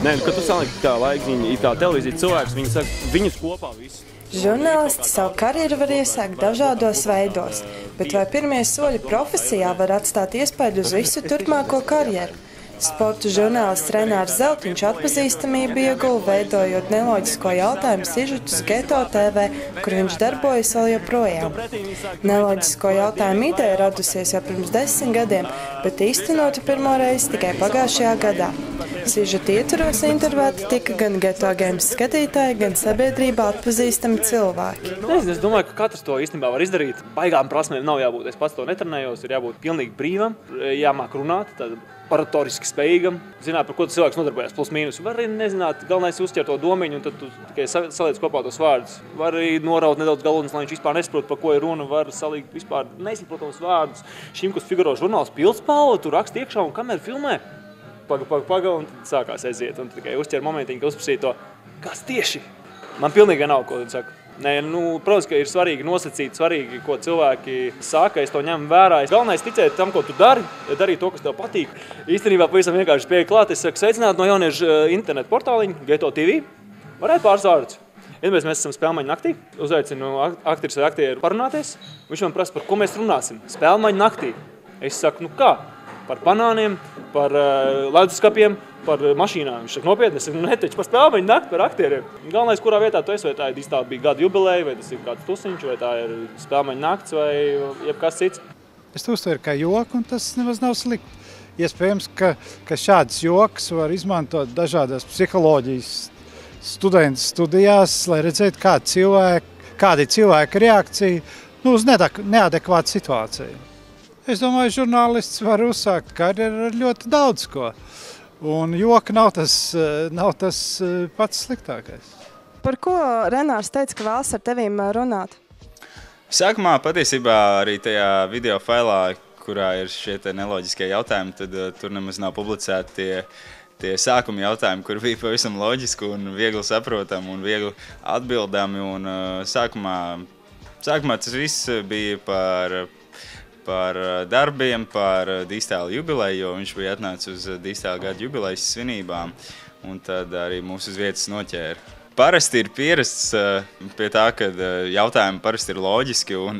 Nē, kad tu saliki kā laikziņa, kā televīzija cilvēks, viņi saka, viņus kopā visus. Žurnālisti savu karjeru var iesākt dažādos veidos, bet vai pirmie soļi profesijā var atstāt iespaidu uz visu turpmāko karjeru? Sporta žurnālists Renārs Zeltiņš atpazīstamību ieguva, veidojot neloģisko jautājumu sižetus Geto TV, kur viņš darbojas vēl joprojām. Neloģisko jautājumu ideja radusies jau pirms 10 gadiem, bet īstenota pirmo reizi tikai pagājušajā gadā. Sižeta ietvaros intervēti tika gan Geto Games skatītāji, gan sabiedrībā atpazīstami cilvēki. Es domāju, ka katrs to īstenībā var izdarīt. Baigām prasmēm nav jābūt. Es pats to netrenējos, ir jābūt pilnīgi brīvam, jāmāk runāt, tad oratoriski spējīgam, zināt, par ko tu cilvēks nodarbojas, plus mīnus. Var arī nezināt, galvenais uzķert to domiņu, un tad tu tikai saliec kopā tos vārdus. Var arī noraut nedaudz galvas, lai viņš vispār nesaprot, par ko ir runa, var salikt vispār nesaprotamos vārdus. Šim, kas figuro žurnāls Pildspalva, tu raksti iekšā un kamēr filmē, paga, un tad sākās aiziet. Un tikai uzķer momentiņu, ka uzprasīja to, kas tieši. Man pilnīgi nav, ko tu saka. Nē, protams, ka ir svarīgi nosacīt, svarīgi, ko cilvēki saka, es to ņemu vērā. Galvenais ticēt tam, ko tu dari, darīt to, kas tev patīk. Īstenībā pavisam vienkārši pieeja klāt. Es saku, sveicināt no jauniešu internetu portāliņa, Geto TV. Varētu pāris vārdus. Iedomājies, mēs esam Spēlmaņu naktī. Uzaicinu aktris vai aktieru parunāties. Viņš man prasa, par ko mēs runāsim. Spēlmaņu naktī. Es saku, kā? Par banāniem, par leduskapiem, par mašīnām. Viņš saka, nopietni, es saku, netaču par Spēlmaņu nakti, par aktieriem. Galvenais, kurā vietā tu esi, vai tā ir īstā bija gada jubileja, vai tas ir kāds tusiņš, vai tā ir Spēlmaņu nakts, vai jebkas cits. Es to uztveru kā joku, un tas nemaz nav slikti. Iespējams, ka šāds joks var izmantot dažādās psiholoģijas studentu studijās, lai redzētu, kāda ir cilvēka reakcija uz neadekvātu situāciju. Es domāju, žurnālists var uzsākt karjeru ar ļoti daudz ko. Un joka nav tas pats sliktākais. Par ko Renārs teica, ka vēlas ar tevīm runāt? Sākumā patiesībā arī tajā video failā, kurā ir šie neloģiskie jautājumi, tad tur nemaz nav publicēti tie sākuma jautājumi, kur bija pavisam loģiski un viegli saprotami un viegli atbildami. Un sākumā tas viss bija par darbiem, par Dīstēla jubileju, jo viņš bija atnācis uz Dīstēla gada jubilejas svinībām, un tad arī mūs uz vietas noķēra. Parasti ir pierasts pie tā, ka jautājumi parasti ir loģiski un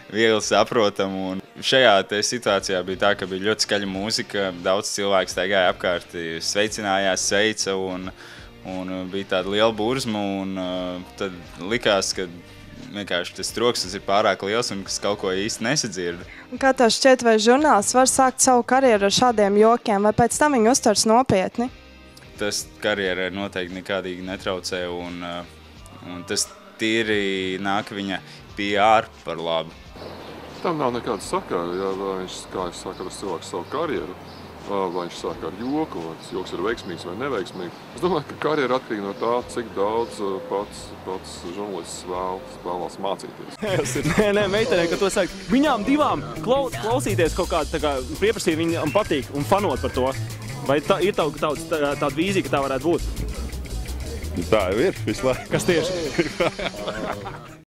viegli saprotami, un šajā situācijā bija tā, ka bija ļoti skaļa mūzika, daudz cilvēku staigāja apkārt, sveicinājās, sveica, un bija tāda liela burzma, un tad likās, ka vienkārši tas troksnis ir pārāk liels un kas kaut ko īsti nesadzird. Kā tev šķiet, vai žurnālists var sākt savu karjeru ar šādiem jokiem, vai pēc tam viņu uztvers nopietni? Tas karjerai noteikti nekādīgi netraucē, un tas tīri nāk viņa PR par labu. Tam nav nekāda sakara, ja viņš, kā es saku, ar cilvēku savu karjeru, vai viņš sāk ar joku, vai tas joks ir veiksmīgs vai neveiksmīgs. Es domāju, ka karjera atkarīga no tā, cik daudz pats žurnālists vēlas mācīties. Nē, meitenē, kad to saka, viņām divām klausīties kaut kādu pieprasīt, viņam patīk un fanot par to. Vai ir tāda vīzija, ka tā varētu būt? Tā jau ir visu laiku. Kas tieši?